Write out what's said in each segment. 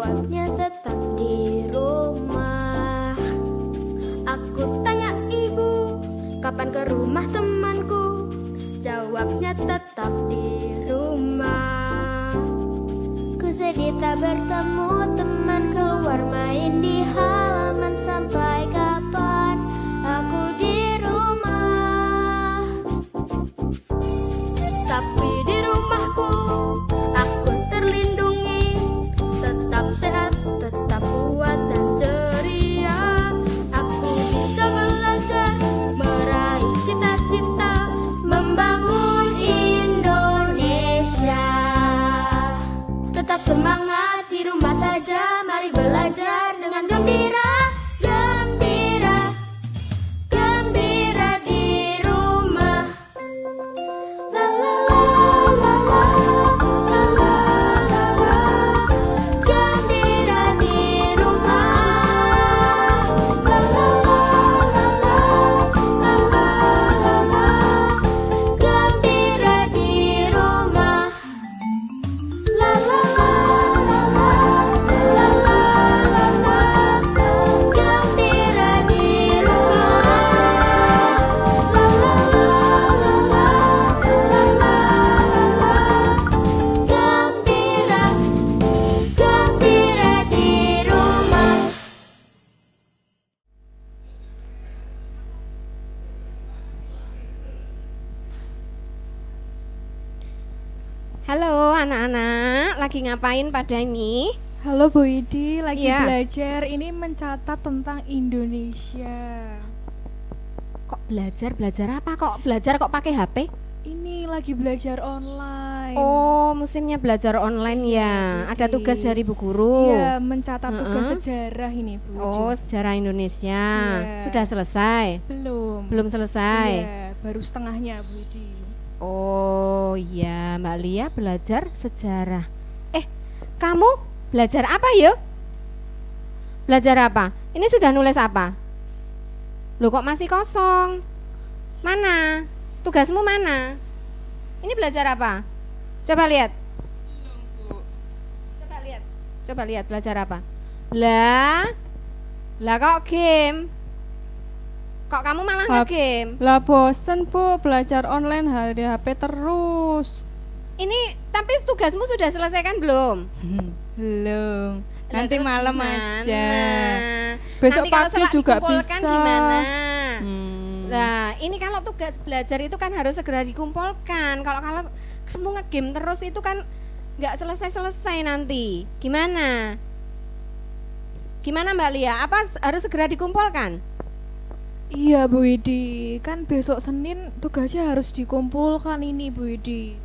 jawabnya tetap di rumah. Aku tanya ibu, kapan ke rumah temanku? Jawabnya tetap di rumah. Ku sedih tak bertemu teman, keluar main di halaman. Sampai kapan aku di rumah? Tapi di rumahku aku terlindungi, tetap sehat, tetap kuat dan ceria. Aku bisa belajar, meraih cita-cita, membangun Indonesia. Tetap semangat di rumah saja, mari belajar dengan gembira. Gembira, gembira di rumah. La la la la la, la la la la. Gembira di rumah. La la la la la, la la la la. Gembira di rumah. La la la la la, la la la la. Gembira di rumah. La la la la la, la la la la. Gembira, gembira di rumah. Halo anak-anak, lagi ngapain pada ini? Halo Bu Idi, lagi Iya. belajar ini mencatat tentang Indonesia. Kok belajar apa? Kok belajar kok pakai HP? Ini lagi belajar online. Oh, musimnya belajar online ya. Ada Budi. tugas dari Bu Guru. Iya, mencatat tugas Heeh. sejarah ini Bu Idi. Oh, sejarah Indonesia. Iya. Sudah selesai? Belum. Belum selesai. Iya, baru setengahnya Bu Idi. Oh iya, Mbak Lia belajar sejarah. Kamu belajar apa yuk? Belajar apa? Ini sudah nulis apa? Loh kok masih kosong? Mana? Tugasmu mana? Ini belajar apa? Coba lihat. Coba lihat belajar apa? Lah kok game? Kok kamu malah nge-game? Lah bosen Bu, belajar online hari HP terus. Ini tapi tugasmu sudah selesaikan belum? Belum. Lah, Nanti terus malam gimana? aja. Besok Nanti kalau pagi setelah juga dikumpulkan bisa. gimana? Nah, Nah, ini kalau tugas belajar itu kan harus segera dikumpulkan. Kalau kamu nge-game terus itu kan nggak selesai nanti. Gimana? Gimana Mbak Lia? Apa harus segera dikumpulkan? Iya Bu Idi, kan besok Senin tugasnya harus dikumpulkan ini Bu Idi.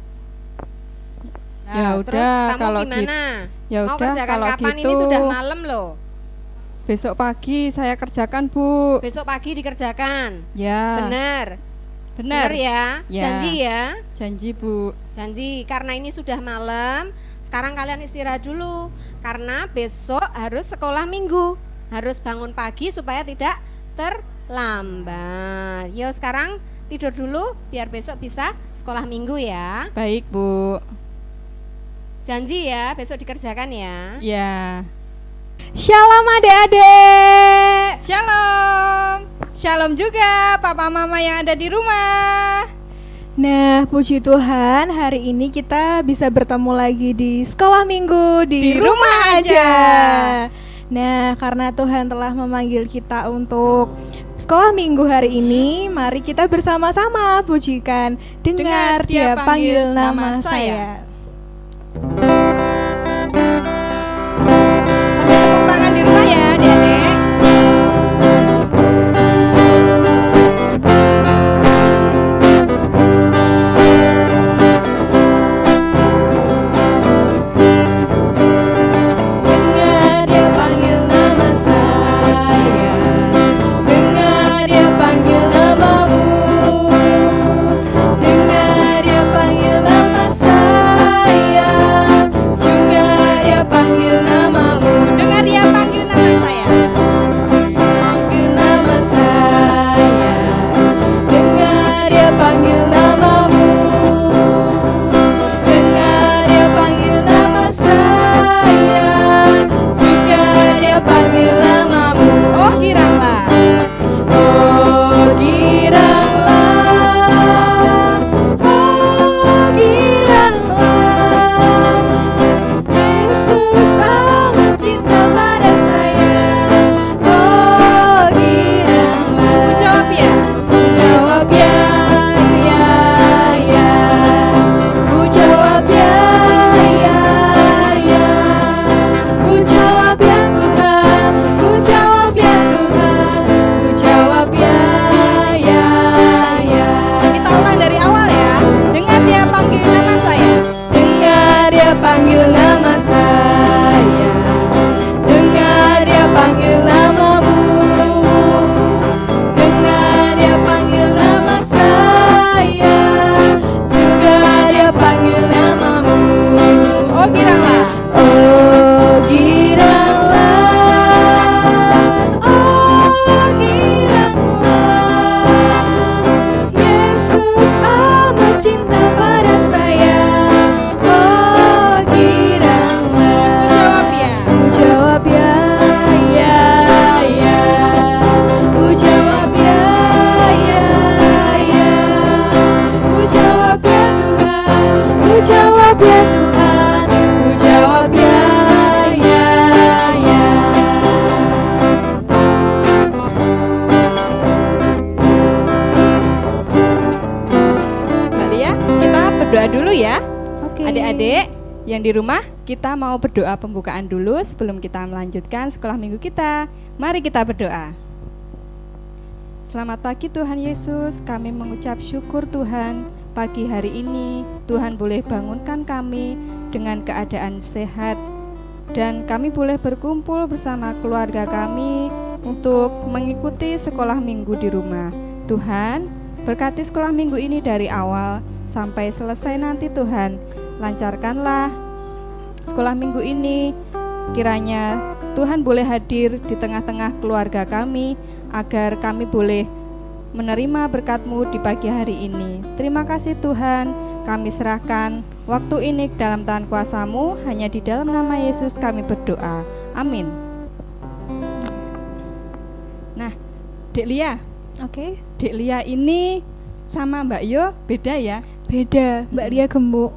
Ya terus udah, kamu kalau gimana? ya Mau udah, kerjakan kalau kapan? Ini gitu. sudah malam loh. besok pagi saya kerjakan Bu. Besok pagi dikerjakan. Ya. Benar. Benar. Ya? Ya. Janji ya? Janji Bu. Janji, karena ini sudah malam. Sekarang kalian istirahat dulu. Karena besok harus sekolah minggu. Harus bangun pagi supaya tidak terlambat. Yo sekarang tidur dulu biar besok bisa sekolah minggu ya. Baik Bu. Janji ya, besok dikerjakan ya. Ya. Shalom adik-adik. Shalom. Shalom juga papa mama yang ada di rumah. Nah, puji Tuhan, hari ini kita bisa bertemu lagi di sekolah minggu di rumah aja. Nah, karena Tuhan telah memanggil kita untuk sekolah minggu hari ini, mari kita bersama-sama pujikan Dengar Dia Panggil Nama Saya. Sambil tepuk tangan di rumah ya adik-adik. Dengar Dia panggil nama saya, dengar Dia panggil namamu, dengar Dia panggil nama saya, juga Dia panggil namamu. Dengar dia panggil nama saya. Panggil nama saya, dengar Dia panggil namamu, dengar Dia panggil nama saya, yang di rumah, kita mau berdoa pembukaan dulu sebelum kita melanjutkan sekolah minggu kita. Mari kita berdoa. Selamat pagi Tuhan Yesus, kami mengucap syukur Tuhan. Pagi hari ini Tuhan boleh bangunkan kami dengan keadaan sehat, dan kami boleh berkumpul bersama keluarga kami untuk mengikuti sekolah minggu di rumah. Tuhan, berkati sekolah minggu ini dari awal sampai selesai nanti Tuhan. Lancarkanlah sekolah minggu ini, kiranya Tuhan boleh hadir di tengah-tengah keluarga kami, agar kami boleh menerima berkat-Mu di pagi hari ini. Terima kasih Tuhan, kami serahkan waktu ini ke dalam tangan kuasa-Mu, hanya di dalam nama Yesus kami berdoa. Amin. Nah, Dek Lia, Oke. Dek Lia ini sama Mbak Yo beda ya? Beda, Mbak Lia gemuk.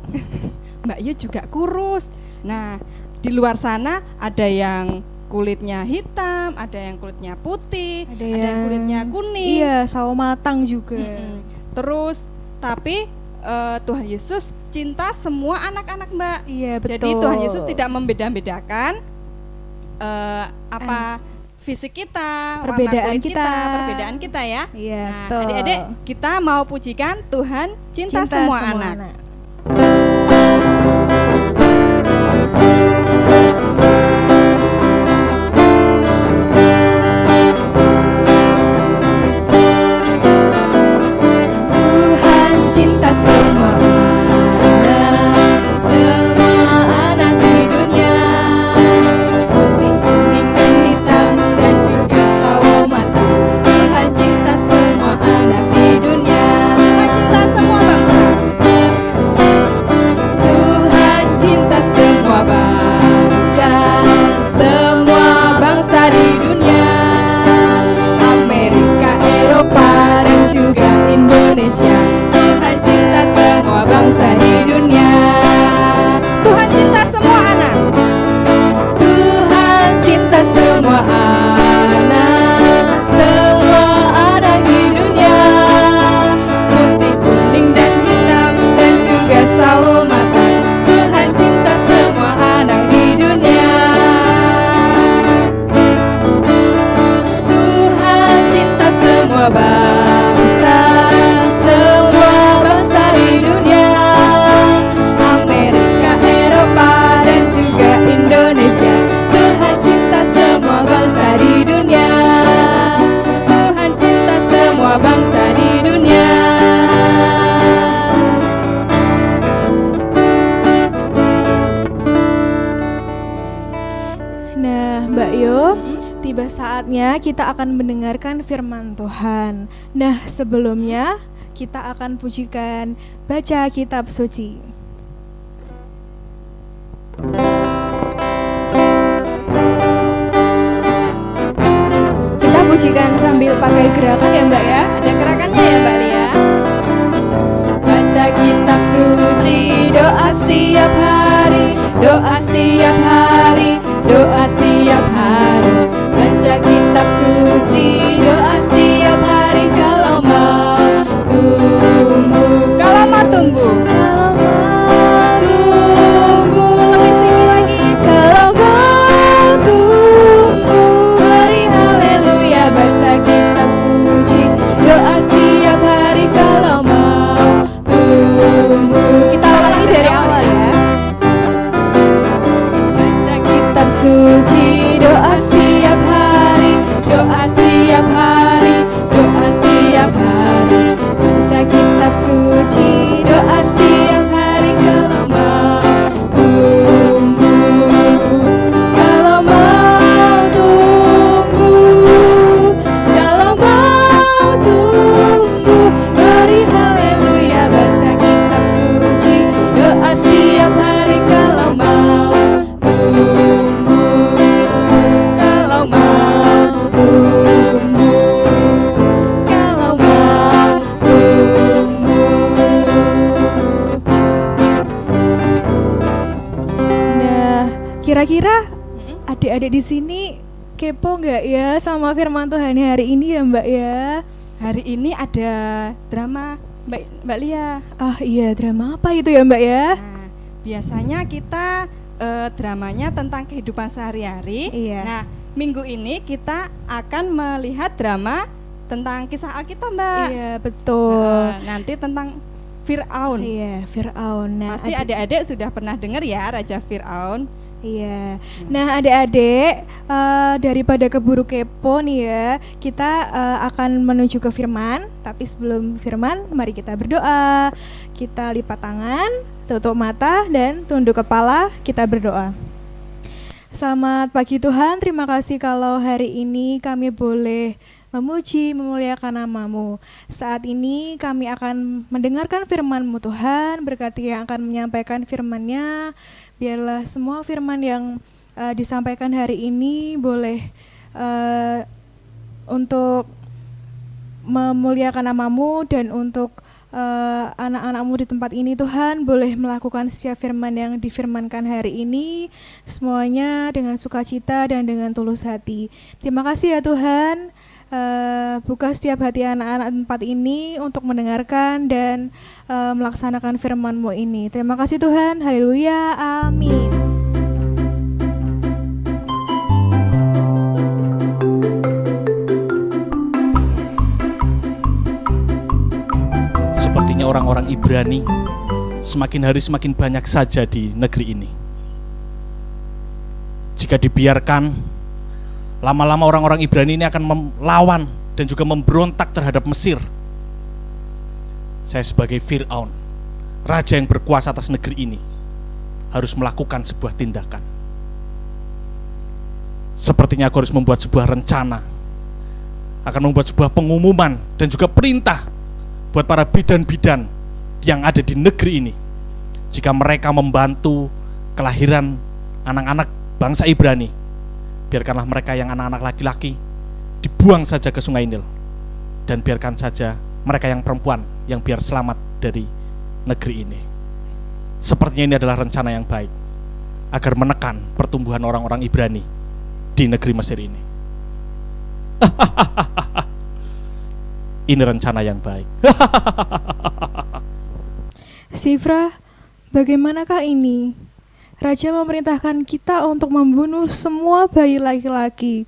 Mbak Yo juga kurus. Nah, di luar sana ada yang kulitnya hitam, ada yang kulitnya putih, ada yang kulitnya kuning. Iya, sawo matang juga. Terus, tapi Tuhan Yesus cinta semua anak-anak Mbak. Iya, betul. Jadi Tuhan Yesus tidak membeda-bedakan fisik kita, Perbedaan warna kulit kita. perbedaan kita ya. Iya, Nah, betul. adik-adik, kita mau pujikan Tuhan cinta semua anak. Tuhan cinta semua anak di dunia, putih, kuning, dan hitam, dan juga sawo matang. Tuhan cinta semua anak di dunia. Tuhan cinta semua bangsa. Tuhan cinta semua bangsa, semua bangsa di dunia. Amerika, Eropa, dan juga Indonesia. Tuhan cinta semua bangsa di dunia. Tuhan cinta semua anak. Tuhan cinta semua anak di dunia, putih, kuning, dan hitam, dan juga sawo matang. Tuhan cinta semua anak di dunia. Tuhan cinta semua bangsa di dunia. Amerika, Eropa, dan juga Indonesia. Tuhan cinta semua bangsa di dunia. Tuhan cinta semua bangsa di dunia. Nah, Mbak Yo, tiba saatnya kita akan mendengarkan firman Tuhan. Nah, sebelumnya kita akan pujikan baca kitab suci. Kita pujikan sambil pakai gerakan ya Mbak ya. Ada gerakannya ya Mbak Lia. Baca kitab suci, doa setiap hari, doa setiap hari, doa setiap hari. Baca kitab suci, doa setiap hari, kalau mau tumbuh. Kalau mau tumbuh, Kalau mau tumbuh, lebih tinggi lagi. Kalau mau tumbuh, beri haleluya. Baca kitab suci, doa setiap hari, kalau mau tumbuh. Kita ulangi dari awal ya. Baca kitab suci, doa setiap hari, doa setiap hari, doa setiap hari. Baca kitab suci, doa setiap hari, kalau mau tumbuh. Kalau mau tumbuh, kalau mau tumbuh, beri haleluya. Baca kitab suci, doa setiap hari, kalau mau tumbuh. Kalau mau tumbuh, kalau mau tumbuh. Nah, kira-kira adik-adik di sini kepo nggak ya sama firman Tuhan hari ini ya Mbak ya? hari ini ada drama Mbak Lia. Ah iya, drama apa itu ya Mbak ya? Nah, Biasanya kita dramanya tentang kehidupan sehari-hari. Iya. Nah, minggu ini kita akan melihat drama tentang kisah Alkitab, Mbak. Iya, betul. Nanti tentang Fir'aun. Iya, Fir'aun. Nah, Pasti adik-adik sudah pernah dengar ya Raja Fir'aun. iya. Nah, adik-adik, daripada keburu kepo nih ya, kita akan menuju ke firman. Tapi sebelum firman, mari kita berdoa. Kita lipat tangan, tutup mata, dan tunduk kepala, kita berdoa. Selamat pagi Tuhan, terima kasih kalau hari ini kami boleh memuji, memuliakan nama-Mu. Saat ini kami akan mendengarkan firman-Mu Tuhan, berkati yang akan menyampaikan firman-Nya. Biarlah semua firman yang disampaikan hari ini boleh untuk memuliakan nama-Mu dan untuk anak-anak-Mu di tempat ini Tuhan boleh melakukan setiap firman yang difirmankan hari ini, semuanya dengan sukacita dan dengan tulus hati. Terima kasih ya Tuhan. Buka setiap hati anak-anak tempat ini untuk mendengarkan dan melaksanakan firman-Mu ini. Terima kasih Tuhan. Haleluya. Amin. Sepertinya orang-orang Ibrani semakin hari semakin banyak saja di negeri ini. Jika dibiarkan, lama-lama orang-orang Ibrani ini akan melawan dan juga memberontak terhadap Mesir. Saya sebagai Fir'aun, raja yang berkuasa atas negeri ini, harus melakukan sebuah tindakan. Sepertinya aku harus membuat sebuah rencana, akan membuat sebuah pengumuman dan juga perintah buat para bidan-bidan yang ada di negeri ini. Jika mereka membantu kelahiran anak-anak bangsa Ibrani, biarkanlah mereka yang anak-anak laki-laki dibuang saja ke Sungai Nil, dan biarkan saja mereka yang perempuan yang biar selamat dari negeri ini. Sepertinya ini adalah rencana yang baik agar menekan pertumbuhan orang-orang Ibrani di negeri Mesir ini. Ini rencana yang baik. Sifra, bagaimanakah ini? Raja memerintahkan kita untuk membunuh semua bayi laki-laki.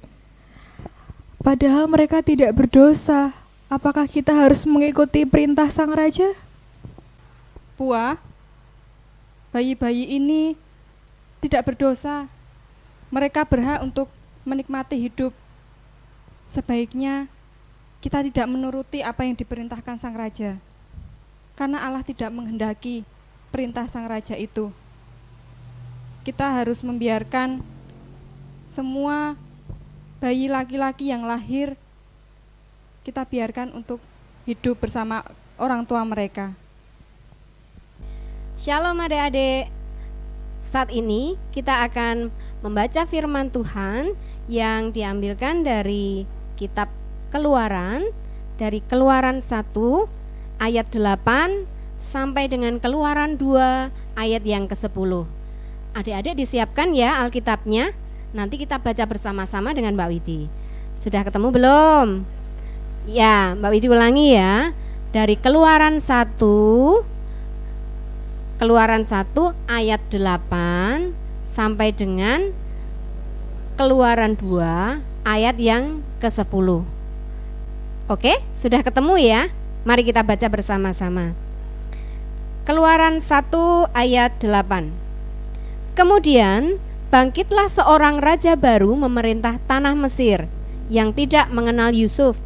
Padahal mereka tidak berdosa. Apakah kita harus mengikuti perintah sang raja? Puah, bayi-bayi ini tidak berdosa. Mereka berhak untuk menikmati hidup. Sebaiknya kita tidak menuruti apa yang diperintahkan sang raja, karena Allah tidak menghendaki perintah sang raja itu. Kita harus membiarkan semua bayi laki-laki yang lahir, kita biarkan untuk hidup bersama orang tua mereka. Shalom adik-adik. Saat ini kita akan membaca firman Tuhan yang diambilkan dari kitab Keluaran, dari Keluaran 1 ayat 8 sampai dengan Keluaran 2 ayat yang ke-10. Adik-adik disiapkan ya Alkitabnya. Nanti kita baca bersama-sama dengan Mbak Widi. Sudah ketemu belum? Ya, Mbak Widi ulangi ya. Dari Keluaran 1 ayat 8 sampai dengan Keluaran 2 ayat yang ke-10. Oke, sudah ketemu ya? Mari kita baca bersama-sama. Keluaran 1 ayat 8. Kemudian bangkitlah seorang raja baru memerintah tanah Mesir yang tidak mengenal Yusuf.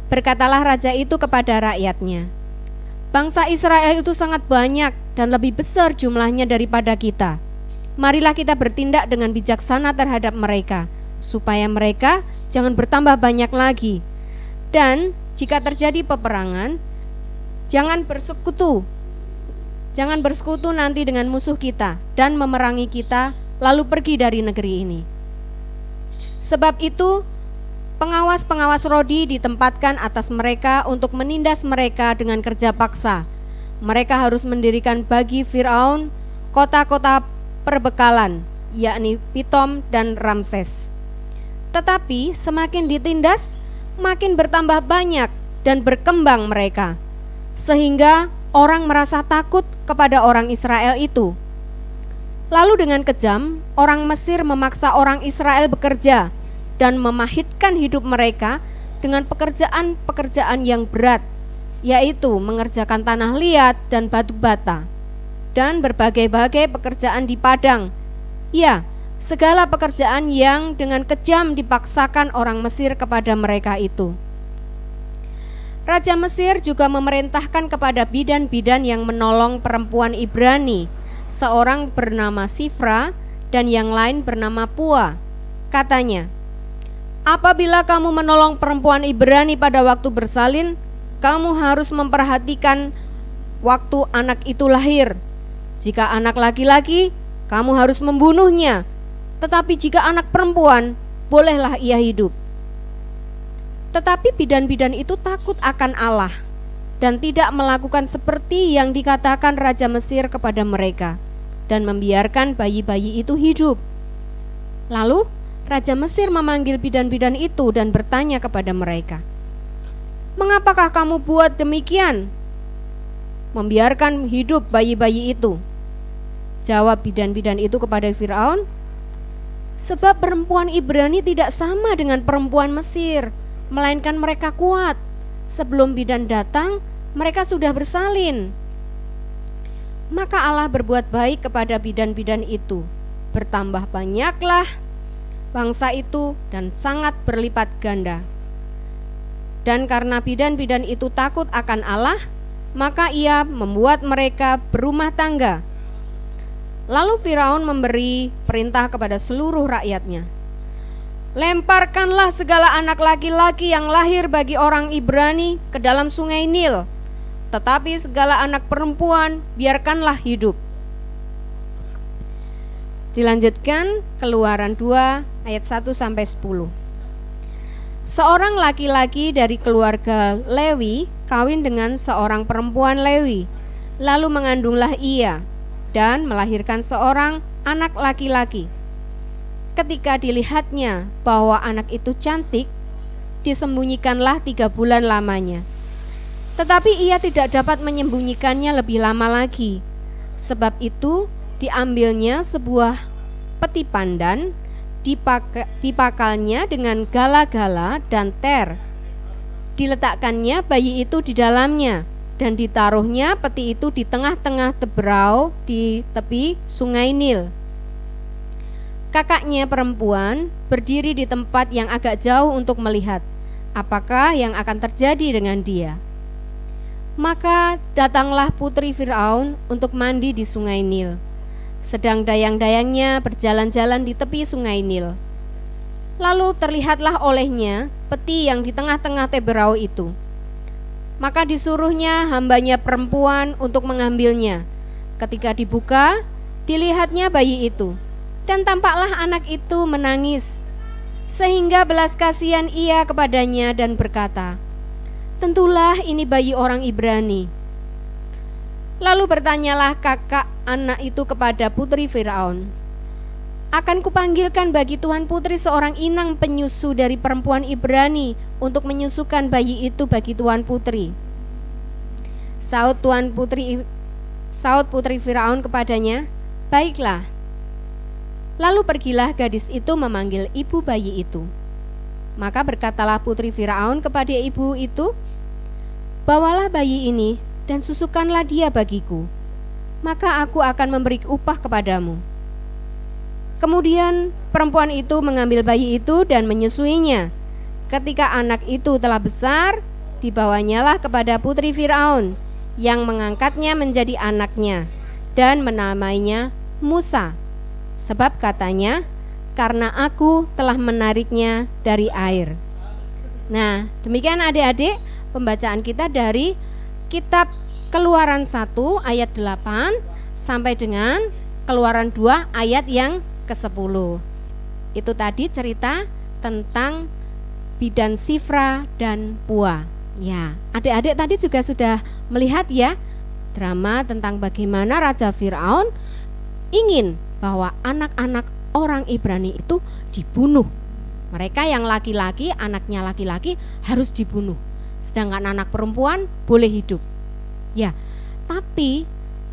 Berkatalah raja itu kepada rakyatnya, bangsa Israel itu sangat banyak dan lebih besar jumlahnya daripada kita. Marilah kita bertindak dengan bijaksana terhadap mereka, supaya mereka jangan bertambah banyak lagi. Dan jika terjadi peperangan, jangan bersekutu nanti dengan musuh kita dan memerangi kita, lalu pergi dari negeri ini. Sebab itu, pengawas-pengawas Rodi ditempatkan atas mereka untuk menindas mereka dengan kerja paksa. Mereka harus mendirikan bagi Firaun kota-kota perbekalan, yakni Pitom dan Ramses. Tetapi semakin ditindas, makin bertambah banyak dan berkembang mereka, sehingga orang merasa takut kepada orang Israel itu. Lalu dengan kejam, orang Mesir memaksa orang Israel bekerja dan memahitkan hidup mereka dengan pekerjaan-pekerjaan yang berat, yaitu mengerjakan tanah liat dan batu bata, dan berbagai-bagai pekerjaan di padang. Ya, segala pekerjaan yang dengan kejam dipaksakan orang Mesir kepada mereka itu. Raja Mesir juga memerintahkan kepada bidan-bidan yang menolong perempuan Ibrani, seorang bernama Sifra dan yang lain bernama Pua. Katanya, apabila kamu menolong perempuan Ibrani pada waktu bersalin, kamu harus memperhatikan waktu anak itu lahir. Jika anak laki-laki, kamu harus membunuhnya. Tetapi jika anak perempuan, bolehlah ia hidup. Tetapi bidan-bidan itu takut akan Allah dan tidak melakukan seperti yang dikatakan Raja Mesir kepada mereka, dan membiarkan bayi-bayi itu hidup. Lalu Raja Mesir memanggil bidan-bidan itu dan bertanya kepada mereka, "Mengapakah kamu buat demikian? Membiarkan hidup bayi-bayi itu?" Jawab bidan-bidan itu kepada Firaun, "Sebab perempuan Ibrani tidak sama dengan perempuan Mesir, melainkan mereka kuat. Sebelum bidan datang, mereka sudah bersalin." Maka Allah berbuat baik kepada bidan-bidan itu. Bertambah banyaklah bangsa itu dan sangat berlipat ganda. Dan karena bidan-bidan itu takut akan Allah, maka ia membuat mereka berumah tangga. Lalu Firaun memberi perintah kepada seluruh rakyatnya, "Lemparkanlah segala anak laki-laki yang lahir bagi orang Ibrani ke dalam sungai Nil, tetapi segala anak perempuan biarkanlah hidup." Dilanjutkan Keluaran 2 ayat 1-10. Seorang laki-laki dari keluarga Lewi kawin dengan seorang perempuan Lewi, lalu mengandunglah ia dan melahirkan seorang anak laki-laki. Ketika dilihatnya bahwa anak itu cantik, disembunyikanlah 3 bulan lamanya. Tetapi ia tidak dapat menyembunyikannya lebih lama lagi. Sebab itu diambilnya sebuah peti pandan, dipakalnya dengan gala-gala dan ter. Diletakkannya bayi itu di dalamnya, dan ditaruhnya peti itu di tengah-tengah teberau di tepi sungai Nil. Kakaknya perempuan berdiri di tempat yang agak jauh untuk melihat apakah yang akan terjadi dengan dia. Maka datanglah putri Firaun untuk mandi di sungai Nil, sedang dayang-dayangnya berjalan-jalan di tepi sungai Nil. Lalu terlihatlah olehnya peti yang di tengah-tengah teberau itu. Maka disuruhnya hambanya perempuan untuk mengambilnya. Ketika dibuka, dilihatnya bayi itu, dan tampaklah anak itu menangis, sehingga belas kasihan ia kepadanya dan berkata, "Tentulah ini bayi orang Ibrani." Lalu bertanyalah kakak anak itu kepada putri Firaun, "Akan kupanggilkan bagi Tuhan putri seorang inang penyusu dari perempuan Ibrani untuk menyusukan bayi itu bagi Tuhan putri." Saud putri Firaun kepadanya, "Baiklah." Lalu pergilah gadis itu memanggil ibu bayi itu. Maka berkatalah putri Firaun kepada ibu itu, "Bawalah bayi ini dan susukanlah dia bagiku, maka aku akan memberi upah kepadamu." Kemudian perempuan itu mengambil bayi itu dan menyusuinya. Ketika anak itu telah besar, dibawanyalah kepada putri Firaun, yang mengangkatnya menjadi anaknya dan menamainya Musa, sebab katanya, "Karena aku telah menariknya dari air." Nah, demikian adik-adik pembacaan kita dari kitab Keluaran 1 ayat 8 sampai dengan Keluaran 2 ayat yang ke-10. Itu tadi cerita tentang bidan Sifra dan Pua. Ya, adik-adik tadi juga sudah melihat ya drama tentang bagaimana Raja Firaun ingin bahwa anak-anak orang Ibrani itu dibunuh. Mereka yang laki-laki, anaknya laki-laki harus dibunuh, sedangkan anak perempuan boleh hidup. Ya, tapi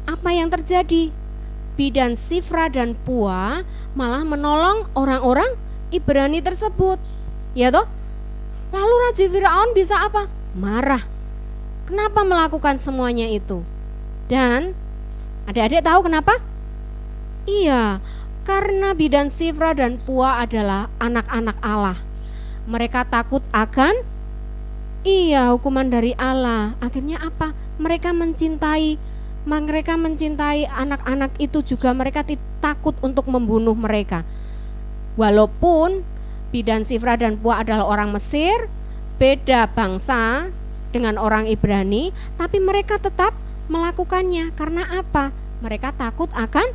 apa yang terjadi? bidan Sifra dan Pua malah menolong orang-orang Ibrani tersebut. Ya toh? Lalu Raja Firaun bisa apa? Marah. Kenapa melakukan semuanya itu? Dan adik-adik tahu kenapa? Iya, karena bidan Sifra dan Pua adalah anak-anak Allah. Mereka takut akan hukuman dari Allah. Akhirnya apa? Mereka mencintai anak-anak itu juga. Mereka takut untuk membunuh mereka. Walaupun bidan Sifra dan Pua adalah orang Mesir, beda bangsa dengan orang Ibrani, tapi mereka tetap melakukannya. Karena apa? Mereka takut akan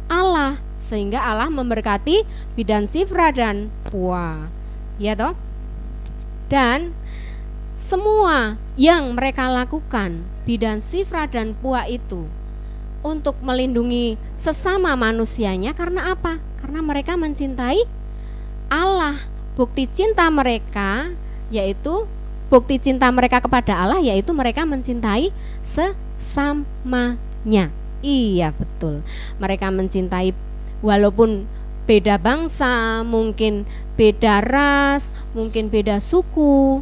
Allah, sehingga Allah memberkati bidan Sifra dan Pua. Ya toh? Dan semua yang mereka lakukan, bidan Sifra dan Pua itu untuk melindungi sesama manusianya. Karena apa? Karena mereka mencintai Allah. Bukti cinta mereka kepada Allah yaitu mereka mencintai sesamanya. Iya betul. Mereka mencintai walaupun beda bangsa, mungkin beda ras, mungkin beda suku,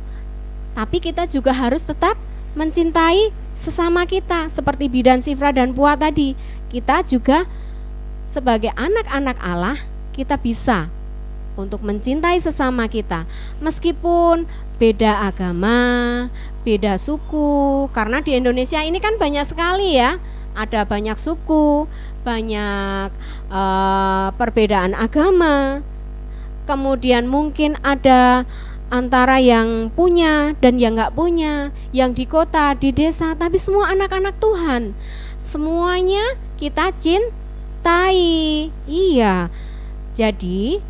tapi kita juga harus tetap mencintai sesama kita. Seperti bidan Sifra dan Pua tadi, kita juga sebagai anak-anak Allah, kita bisa untuk mencintai sesama kita meskipun beda agama, beda suku. Karena di Indonesia ini kan banyak sekali ya, ada banyak suku, banyak perbedaan agama. Kemudian mungkin ada antara yang punya dan yang nggak punya, yang di kota, di desa, tapi semua anak-anak Tuhan. Semuanya kita cintai. Iya. Jadi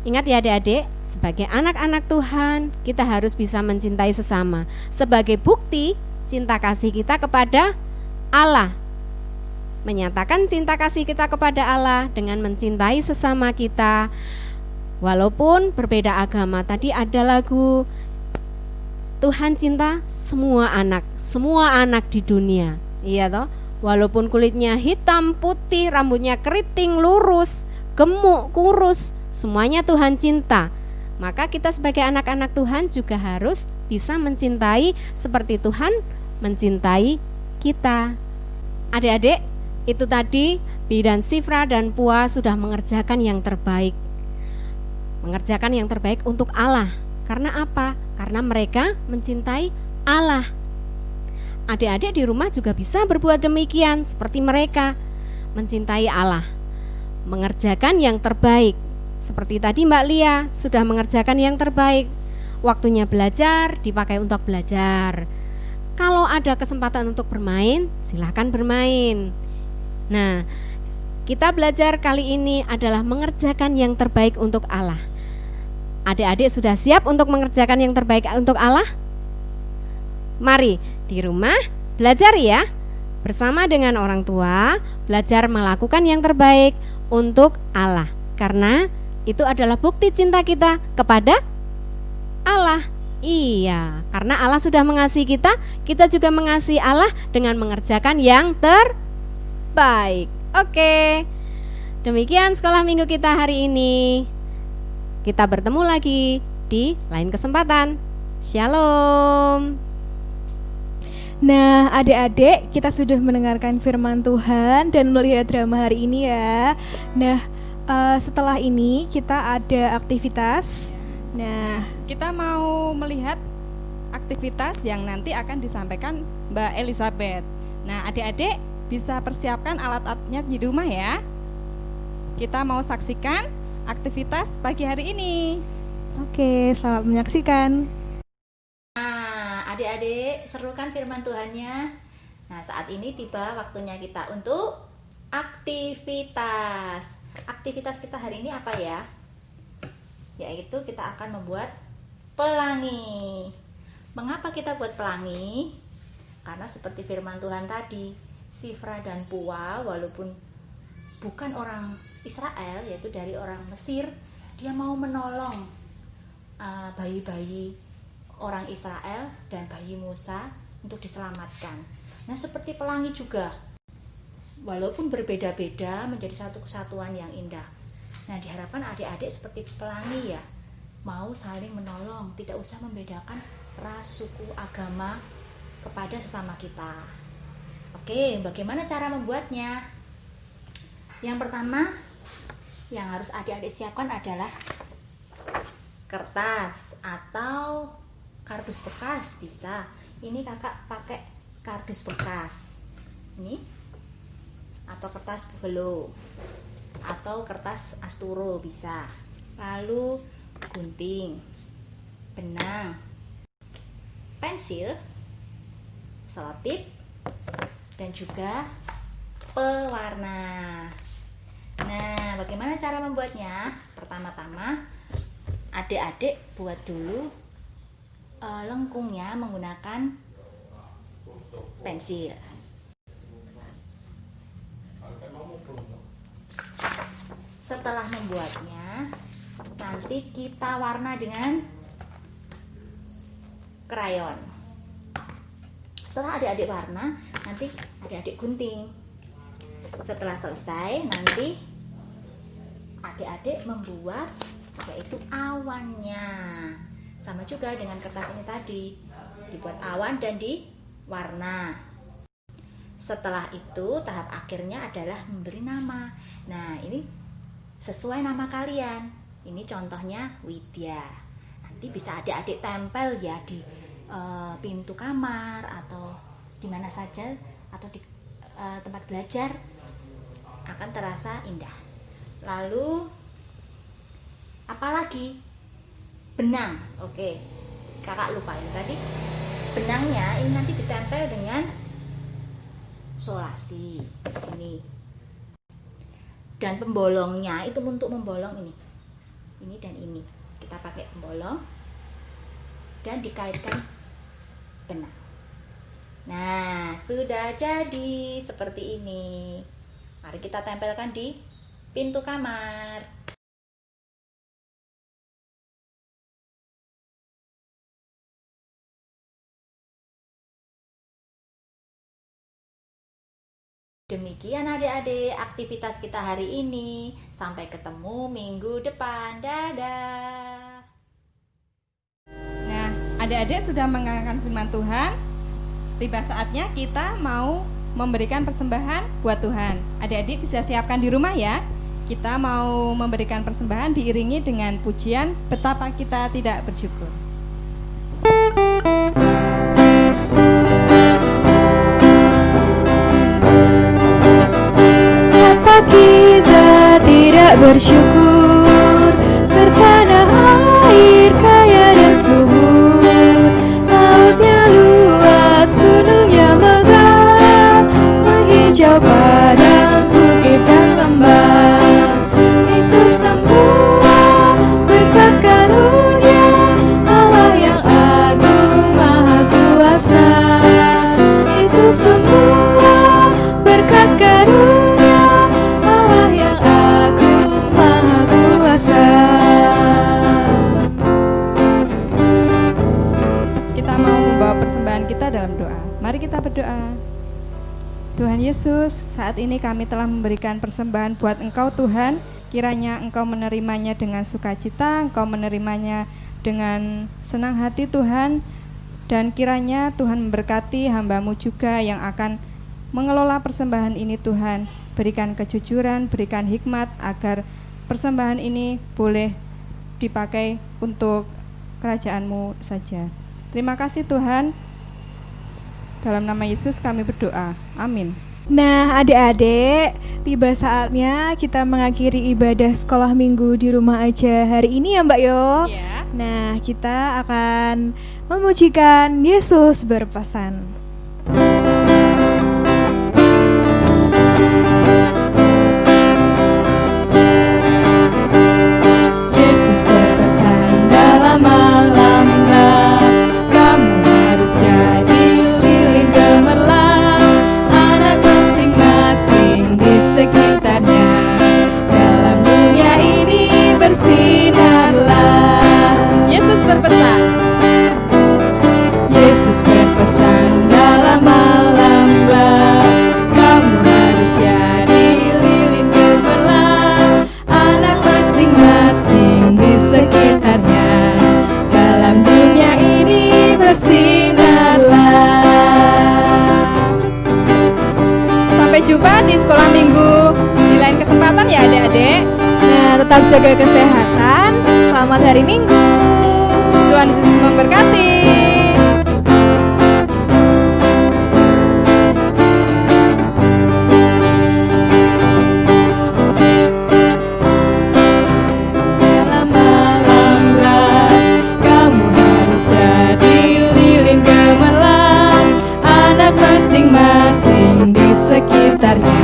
ingat ya adik-adik, sebagai anak-anak Tuhan kita harus bisa mencintai sesama. Sebagai bukti cinta kasih kita kepada Allah, menyatakan cinta kasih kita kepada Allah dengan mencintai sesama kita walaupun berbeda agama. Tadi ada lagu Tuhan cinta semua anak di dunia. Iya toh? Walaupun kulitnya hitam, putih, rambutnya keriting, lurus, gemuk, kurus, semuanya Tuhan cinta. Maka kita sebagai anak-anak Tuhan juga harus bisa mencintai seperti Tuhan mencintai kita. Adik-adik, itu tadi bidan Sifra dan Pua sudah mengerjakan yang terbaik. Mengerjakan yang terbaik untuk Allah. Karena apa? Karena mereka mencintai Allah. Adik-adik di rumah juga bisa berbuat demikian seperti mereka, mencintai Allah, mengerjakan yang terbaik. Seperti tadi Mbak Lia sudah mengerjakan yang terbaik. Waktunya belajar dipakai untuk belajar. Kalau ada kesempatan untuk bermain, silahkan bermain. Nah, kita belajar kali ini adalah mengerjakan yang terbaik untuk Allah. Adik-adik sudah siap untuk mengerjakan yang terbaik untuk Allah? Mari di rumah belajar ya. Bersama dengan orang tua, belajar melakukan yang terbaik untuk Allah. Karena itu adalah bukti cinta kita kepada Allah. Iya, karena Allah sudah mengasihi kita, kita juga mengasihi Allah dengan mengerjakan yang terbaik. Oke, demikian sekolah minggu kita hari ini. Kita bertemu lagi di lain kesempatan. Shalom. Nah, adik-adik, kita sudah mendengarkan firman Tuhan dan melihat drama hari ini ya. Nah, setelah ini kita ada aktivitas. Nah, kita mau melihat aktivitas yang nanti akan disampaikan Mbak Elizabeth. Nah, adik-adik bisa persiapkan alat-alatnya di rumah ya. Kita mau saksikan aktivitas pagi hari ini. Oke, selamat menyaksikan. Nah, adik-adik, seru kan firman Tuhannya? Nah, saat ini tiba waktunya kita untuk aktivitas. Aktivitas kita hari ini apa ya? Yaitu kita akan membuat pelangi. Mengapa kita buat pelangi? Karena seperti firman Tuhan tadi, Sifra dan Pua walaupun bukan orang Israel, yaitu dari orang Mesir, dia mau menolong bayi-bayi orang Israel dan bayi Musa untuk diselamatkan. Nah, seperti pelangi juga. walaupun berbeda-beda menjadi satu kesatuan yang indah. Nah, diharapkan adik-adik seperti pelangi ya, mau saling menolong, tidak usah membedakan ras, suku, agama kepada sesama kita. Oke, bagaimana cara membuatnya? Yang pertama yang harus adik-adik siapkan adalah kertas atau kardus bekas bisa. Ini kakak pakai kardus bekas. Ini atau kertas buffalo atau kertas asturo bisa. Lalu gunting, benang, pensil, selotip, dan juga pewarna. Nah, bagaimana cara membuatnya? Pertama-tama adik-adik buat dulu lengkungnya menggunakan pensil. Setelah membuatnya, nanti kita warna dengan krayon. Setelah adik-adik warna, nanti adik-adik gunting. Setelah selesai, nanti adik-adik membuat yaitu awannya. Sama juga dengan kertas ini tadi, dibuat awan dan diwarna. Setelah itu tahap akhirnya adalah memberi nama. Nah, ini sesuai nama kalian. Ini contohnya Widya. Nanti bisa adik-adik tempel ya di pintu kamar atau di mana saja, atau di tempat belajar, akan terasa indah. Lalu apalagi? Benang. Oke, kakak lupa ini tadi. Benangnya ini nanti ditempel dengan solasi di sini. Dan pembolongnya itu untuk membolong ini dan ini. Kita pakai pembolong dan dikaitkan benang. Nah, sudah jadi seperti ini. Mari kita tempelkan di pintu kamar. Demikian adik-adik aktivitas kita hari ini. Sampai ketemu minggu depan. Dadah. Nah, adik-adik sudah mendengarkan firman Tuhan. Tiba saatnya kita mau memberikan persembahan buat Tuhan. Adik-adik bisa siapkan di rumah ya. Kita mau memberikan persembahan diiringi dengan pujian betapa kita tidak bersyukur. Betapa kita tidak bersyukur, bertanah air kaya dan subur, lautnya luas, gunungnya megah, menghijau padang, bukit dan lembah. Itu semua berkat karunia Allah yang agung maha kuasa. Itu semua berkat karunia Allah yang agung maha kuasa. Kita mau membawa persembahan kita dalam doa. Mari kita berdoa. Tuhan Yesus, saat ini kami telah memberikan persembahan buat Engkau Tuhan. Kiranya Engkau menerimanya dengan sukacita, Engkau menerimanya dengan senang hati Tuhan. Dan kiranya Tuhan memberkati hamba-Mu juga yang akan mengelola persembahan ini Tuhan. Berikan kejujuran, berikan hikmat agar persembahan ini boleh dipakai untuk kerajaan-Mu saja. Terima kasih Tuhan. Dalam nama Yesus kami berdoa. Amin. Nah, adik-adik, tiba saatnya kita mengakhiri ibadah sekolah minggu di rumah aja hari ini ya Mbak Yo. Ya. Nah, kita akan memujikan Yesus berpesan. Yesus berpesan dalam malam gelap, kamu harus jadi lilin gemerlap, anak masing-masing di sekitarnya, dalam dunia ini bersinarlah. Yesus berpesan. Yesus berpesan tetap jaga kesehatan. Selamat hari Minggu. Tuhan Yesus memberkati. Dalam malam gelap, kamu harus jadi lilin gemerlap. Anak masing-masing di sekitarnya,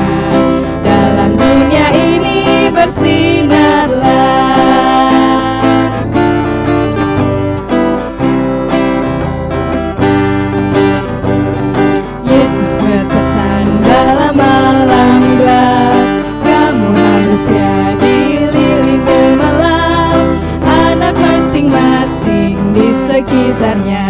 dalam dunia ini bersinarlah. Yesus berpesan dalam malam gelap, kamu harus jadi lilin gemerlap. Anak masing-masing di sekitarnya,